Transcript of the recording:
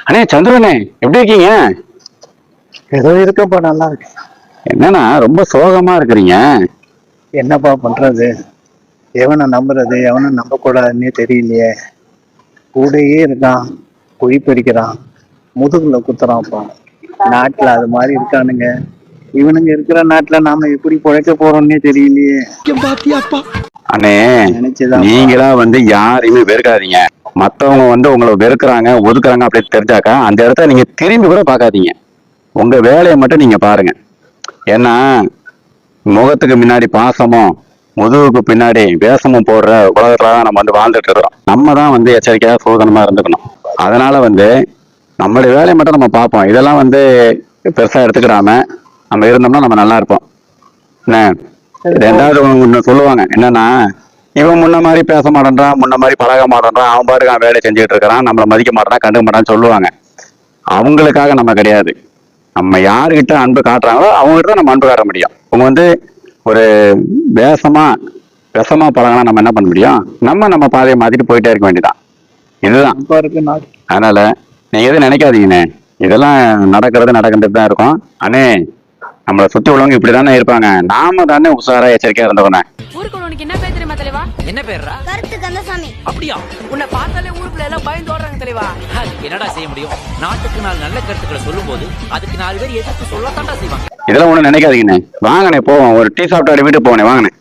அண்ணே சந்திரனே, எப்படி இருக்கீங்க? ஏதோ இருக்கப்பா, நல்லா இருக்கு. என்னன்னா ரொம்ப சோகமா இருக்கிறீங்க? என்னப்பா பண்றது? எவனை நம்புறது எவனை நம்ப கூடாதுன்னே தெரியலையே. கூடயே இருக்கான், குழி பறிக்கிறான், முதுகுல குத்துறான்ப்பா. நாட்டுல அது மாதிரி இருக்கானுங்க. இவனுங்க இருக்கிற நாட்டுல நாம எப்படி பிழைக்க போறோம்னே தெரியலையே. அண்ணே, நினைச்சுதான் நீங்களா யாரையுமே வெறுக்காதீங்க. மத்தவங்க உங்களை வெறுக்கிறாங்க ஒதுக்குறாங்க அப்படின்னு தெரிஞ்சாக்கா அந்த இடத்த நீங்க திரும்பி கூட பார்க்காதீங்க. உங்க வேலையை மட்டும் நீங்க பாருங்க. ஏன்னா முகத்துக்கு முன்னாடி பாசமும் முதுகுக்கு பின்னாடி வேஷமும் போடுற உலகத்துல தான் நம்ம வாழ்ந்துட்டு இருக்கிறோம். நம்ம தான் எச்சரிக்கையா சோதனமா இருந்துக்கணும். அதனால நம்மளுடைய வேலையை மட்டும் நம்ம பார்ப்போம். இதெல்லாம் பெருசா எடுத்துக்கிடாம நம்ம இருந்தோம்னா நம்ம நல்லா இருப்போம். என்ன ரெண்டாவது ஒண்ணு சொல்லுவாங்க, என்னன்னா இவன் முன்ன மாதிரி பேச மாட்டேன்றான், முன்ன மாதிரி பழக மாட்டேன்றான், அவன் பாட்டுக்கு அவன் வேலையை செஞ்சுட்டு இருக்கிறான், நம்மளை மதிக்க மாட்டான், கண்டுக்க மாட்டான்னு சொல்லுவாங்க. அவங்களுக்காக நம்ம கிடையாது. நம்ம யாருக்கிட்ட அன்பு காட்டுறாங்களோ அவங்ககிட்ட தான் நம்ம அன்பு காட்ட முடியும். அவங்க ஒரு விஷமா பழகினா நம்ம என்ன பண்ண முடியும்? நம்ம பாதையை மாத்திட்டு போயிட்டே இருக்க வேண்டியதான். இதுதான். அதனால நீங்க எதுவும் நினைக்காதீங்கண்ணே. இதெல்லாம் நடக்கிட்டு தான் இருக்கும். அண்ணே, நம்மளை சுத்தி உள்ளவங்க இப்படிதானே இருப்பாங்க. நாம தானே உஷாரா எச்சரிக்கையா இருந்தவனே. ஊருக்குள்ள உனக்கு என்ன பேர் தெரியுமா தலைவா? என்ன பேர்ரா? கருத்து கந்தசாமி. அப்படியா? உன்னை பார்த்தாலே ஊருக்குள்ள எல்லாம் பயந்து ஓடுறாங்க தலைவா. என்னடா செய்ய முடியும்? நாட்டுக்கு 4 நல்ல கருத்துக்களை சொல்லும் போது அதுக்கு 4 பேர் எதிர்த்து சொல்லத்தாண்டா செய்வாங்க. இதெல்லாம் ஒண்ணு நினைக்காதீங்கண்ணே. வாங்கண்ணே போவோம். ஒரு டீ சாப்பிட்டு வீட்டுக்கு போவனே, வாங்கண்ணே.